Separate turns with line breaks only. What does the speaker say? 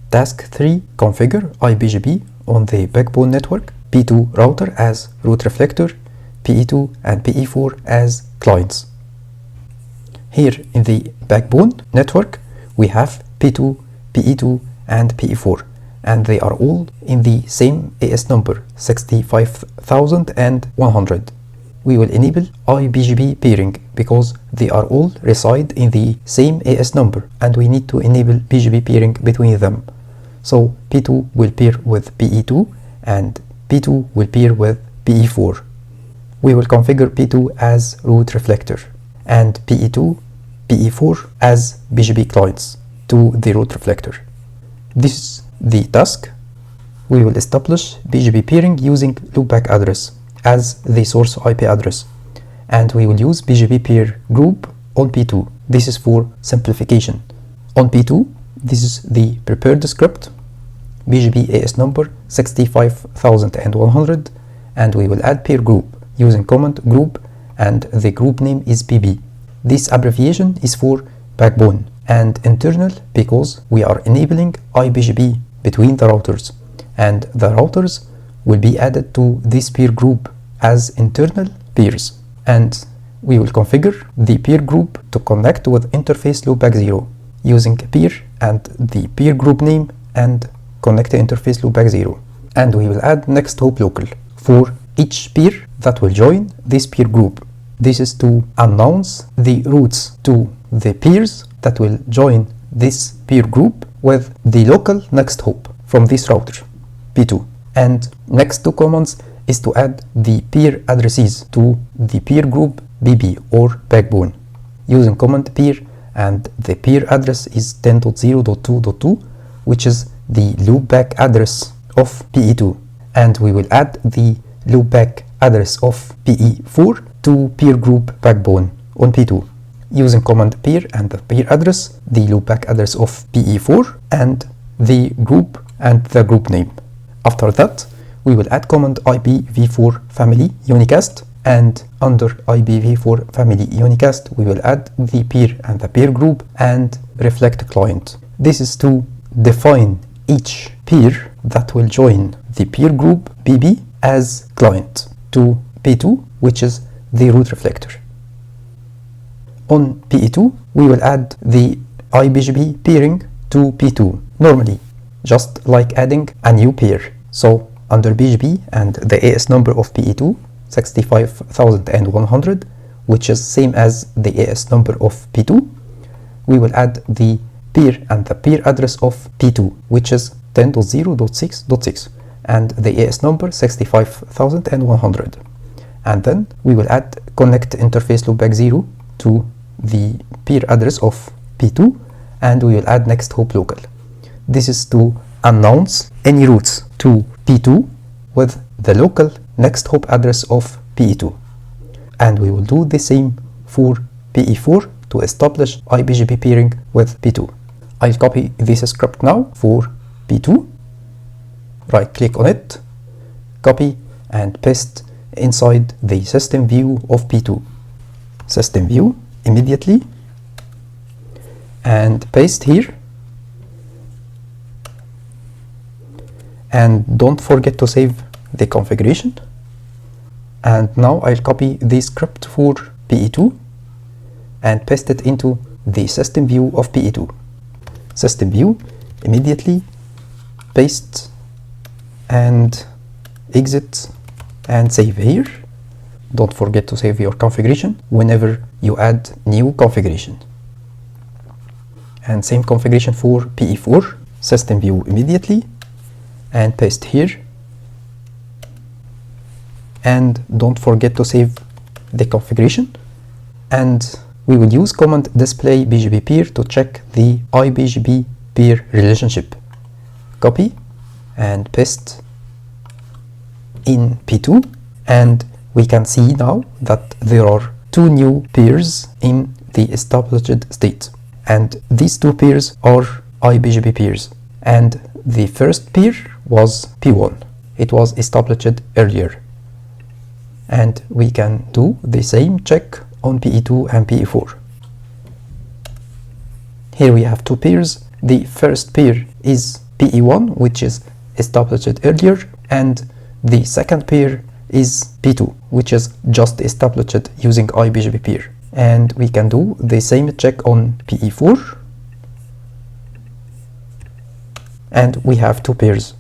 Task 3. Configure iBGP on the backbone network, P2 router as root reflector, PE2 and PE4 as clients. Here in the backbone network, we have P2, PE2 and PE4, and they are all in the same AS number 65,100. We will enable iBGP peering because they are all reside in the same AS number, and we need to enable BGP peering between them. So P2 will pair with PE2 and P2 will pair with PE4. We will configure P2 as root reflector and PE2, PE4 as BGP clients to the root reflector. This is the task. We will establish BGP peering using loopback address as the source IP address, and we will use BGP peer group on P2. This is for simplification. On P2, this is the prepared script, BGP AS number 65,100, and we will add peer group using command group, and the group name is PB. This abbreviation is for backbone and internal because we are enabling iBGP between the routers, and the routers will be added to this peer group as internal peers. And we will configure the peer group to connect with interface loopback 0 using peer and the peer group name and connect to interface loopback 0. And we will add next hop local for each peer that will join this peer group. This is to announce the routes to the peers that will join this peer group with the local next hop from this router, P2. And next two commands is to add the peer addresses to the peer group BB or backbone using command peer, and the peer address is 10.0.2.2, which is the loopback address of PE2. And we will add the loopback address of PE4 to peer group backbone on P2 using command peer and the peer address, the loopback address of PE4 and the group and the group name. After that, we will add command IPv4 family unicast, and under IPv4 family unicast we will add the peer and the peer group and reflect client. This is to define each peer that will join the peer group BB as client to P2, which is the root reflector. On PE2, we will add the iBGP peering to P2 normally, just like adding a new peer. So under BGP and the AS number of PE2 65,100, which is same as the AS number of P2, we will add the peer and the peer address of P2, which is 10.0.6.6, and the AS number 65,100. And then we will add connect interface loopback 0 to the peer address of P2, and we will add next hop local. This is to announce any routes to P2 with the local next hop address of PE2. And we will do the same for PE4 to establish iBGP peering with P2. I'll copy this script now for P2. Right click on it, copy and paste inside the system view of P2. System view immediately and paste here, and don't forget to save the configuration. And now I'll copy the script for PE2 and paste it into the system view of PE2. System view immediately, paste and exit and save here. Don't forget to save your configuration whenever you add new configuration. And same configuration for PE4, system view immediately and paste here. And don't forget to save the configuration. And we will use command display BGP peer to check the iBGP peer relationship. Copy and paste in P2, and we can see now that there are two new peers in the established state, and these two peers are iBGP peers, and the first peer was P1. It was established earlier, and we can do the same check on PE2 and PE4. Here we have two peers. The first peer is PE1, which is established earlier, and the second pair is P2, which is just established using iBGP peer. And we can do the same check on PE4, and we have two pairs.